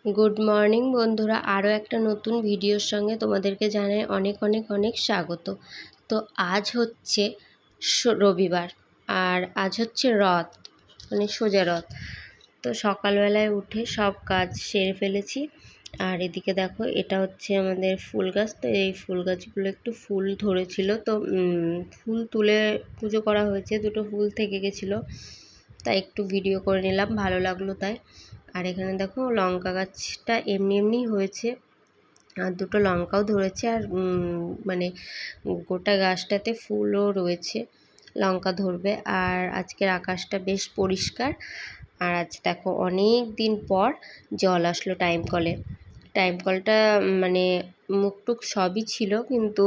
Good morning বন্ধুরা, আরও একটা নতুন ভিডিওর সঙ্গে তোমাদেরকে জানাই অনেক অনেক অনেক স্বাগত। তো আজ হচ্ছে রবিবার, আর আজ হচ্ছে রথ, মানে সোজা রথ। তো সকালবেলায় উঠে সব কাজ সেরে ফেলেছি। আর এদিকে দেখো, এটা হচ্ছে আমাদের ফুল গাছ। তো এই ফুল গাছগুলো একটু ফুল ধরেছিল, তো ফুল তুলে পুজো করা হয়েছে, দুটো ফুল থেকে গেছিলো, তাই একটু ভিডিও করে নিলাম, ভালো লাগলো তাই। আর এখানে দেখো লঙ্কা গাছটা এমনি হয়েছে, আর দুটো লঙ্কাও ধরেছে, আর মানে গোটা গাছটাতে ফুলও রয়েছে, লঙ্কা ধরবে। আর আজকের আকাশটা বেশ পরিষ্কার। আর আজ দেখো অনেক দিন পর জল আসলো টাইম কলটা মানে মুখটুক সবই ছিল, কিন্তু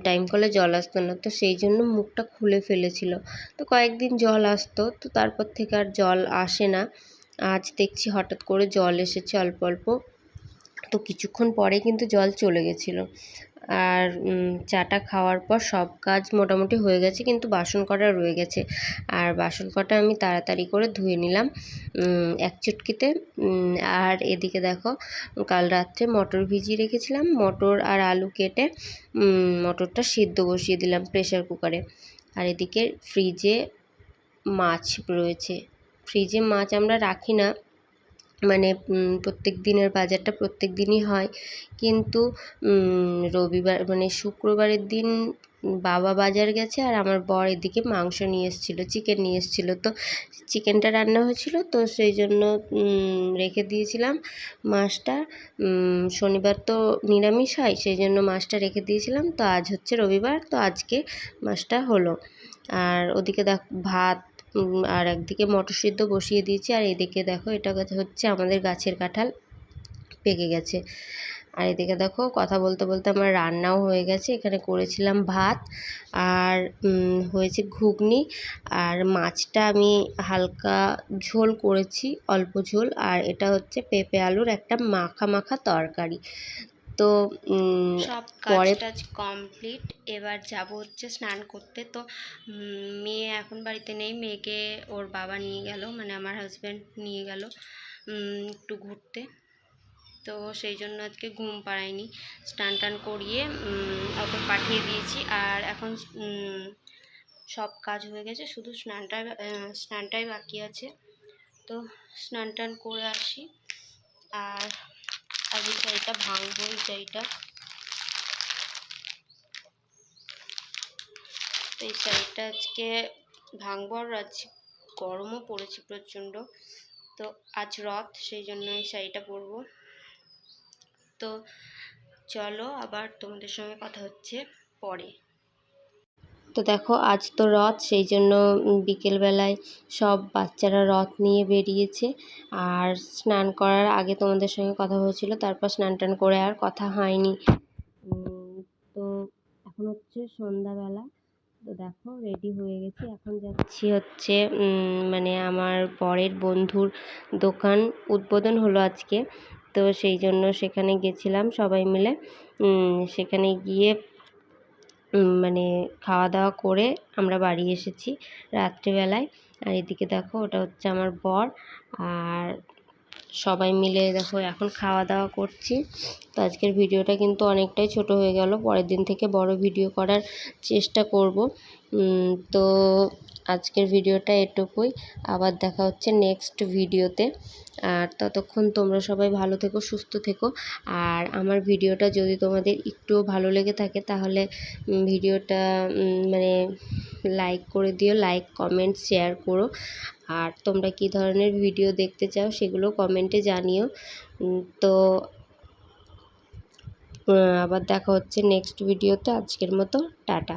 টাইম কলে জল আসতো না, তো সেই জন্য মুখটা খুলে ফেলেছিল। তো কয়েকদিন জল আসতো, তো তারপর থেকে আর জল আসে না। আজ দেখছি হঠাৎ করে জল এসেছে অল্প অল্প, তো কিছুক্ষণ পরে কিন্তু জল চলে গেছিলো। আর চাটা খাওয়ার পর সব কাজ মোটামুটি হয়ে গেছে, কিন্তু বাসন কটা রয়ে গেছে। আর বাসন কটা আমি তাড়াতাড়ি করে ধুয়ে নিলাম এক চুটকিতে। আর এদিকে দেখো, কাল রাত্রে মটর ভিজিয়ে রেখেছিলাম, মটর আর আলু কেটে মটরটা সিদ্ধ বসিয়ে দিলাম প্রেসার কুকারে। আর এদিকে ফ্রিজে মাছ রয়েছে। ফ্রিজে মাছ আমরা রাখি না, মানে প্রত্যেক দিনের বাজারটা প্রত্যেক দিনই হয়, কিন্তু রবিবার মানে শুক্রবারের দিন বাবা বাজার গেছে, আর আমার বর এদিকে মাংস নিয়ে এসেছিলো, চিকেন নিয়ে এসেছিলো। তো চিকেনটা রান্না হয়েছিল, তো সেই জন্য রেখে দিয়েছিলাম মাছটা। শনিবার তো নিরামিষ হয়, সেই জন্য মাছটা রেখে দিয়েছিলাম। তো আজ হচ্ছে রবিবার, তো আজকে মাছটা হলো। আর ওদিকে দেখ ভাত, আর একদিকে মটর সিদ্ধ বসিয়ে দিয়েছি। আর এদিকে দেখো, এটা হচ্ছে আমাদের গাছের কাঁঠাল, পেকে গেছে। আর এদিকে দেখো, কথা বলতে বলতে আমার রান্নাও হয়ে গেছে। এখানে করেছিলাম ভাত, আর হয়েছে ঘুগনি, আর মাছটা আমি হালকা ঝোল করেছি, অল্প ঝোল। আর এটা হচ্ছে পেঁপে আলুর একটা মাখা মাখা তরকারি। তো সব কাজ টাজ কমপ্লিট, এবার যাব হচ্ছে স্নান করতে। তো মেয়ে এখন বাড়িতে নেই, মেয়েকে ওর বাবা নিয়ে গেল, মানে আমার হাজব্যান্ড নিয়ে গেল একটু ঘুরতে। তো সেই জন্য আজকে ঘুম পাড়ায়নি, স্নান টান করিয়ে ওকে পাঠিয়ে দিয়েছি। আর এখন সব কাজ হয়ে গেছে, শুধু স্নানটাই বাকি আছে। তো স্নান টান করে আসি। আর এই শাড়িটা ভাঙবো, এই শাড়িটা, তো এই শাড়িটা আজকে ভাঙবো। আর আজ গরমও পড়েছে প্রচণ্ড, তো আজ রথ, সেই জন্য এই শাড়িটা পরবো। তো চলো, আবার তোমাদের সঙ্গে কথা হচ্ছে পরে। তো দেখো, আজ তো রথ, সেই জন্য বিকেলবেলায় সব বাচ্চারা রথ নিয়ে বেরিয়েছে। আর স্নান করার আগে তোমাদের সঙ্গে কথা হয়েছিল, তারপর স্নান টান করে আর কথা হয়নি। তো এখন হচ্ছে সন্ধ্যাবেলা। তো দেখো রেডি হয়ে গেছি, এখন যাচ্ছি হচ্ছে মানে আমার বরের বন্ধুর দোকান উদ্বোধন হলো আজকে, তো সেই জন্য সেখানে গেছিলাম সবাই মিলে। সেখানে গিয়ে মানে খাওয়া দাওয়া করে আমরা বাড়ি এসেছি রাত্রিবেলায়। আর এদিকে দেখো, ওটা হচ্ছে আমার বর, আর সবাই মিলে দেখো এখন খাওয়া দাওয়া করছি। তো আজকের ভিডিওটা কিন্তু অনেকটাই ছোট হয়ে গেল, পরের দিন থেকে বড় ভিডিও করার চেষ্টা করব। তো আজকের ভিডিওটা এটুকুই, আবার দেখা হচ্ছে নেক্সট ভিডিওতে। আর ততক্ষণ তোমরা সবাই ভালো থেকো, সুস্থ থেকো। আর আমার ভিডিওটা যদি তোমাদের একটুও ভালো লেগে থাকে, তাহলে ভিডিওটা মানে লাইক করে দিও, লাইক কমেন্ট শেয়ার করো। আর তোমরা কী ধরনের ভিডিও দেখতে চাও সেগুলো কমেন্টে জানিও। তো আবার দেখা হচ্ছে নেক্সট ভিডিওতে। আজকের মতো টাটা।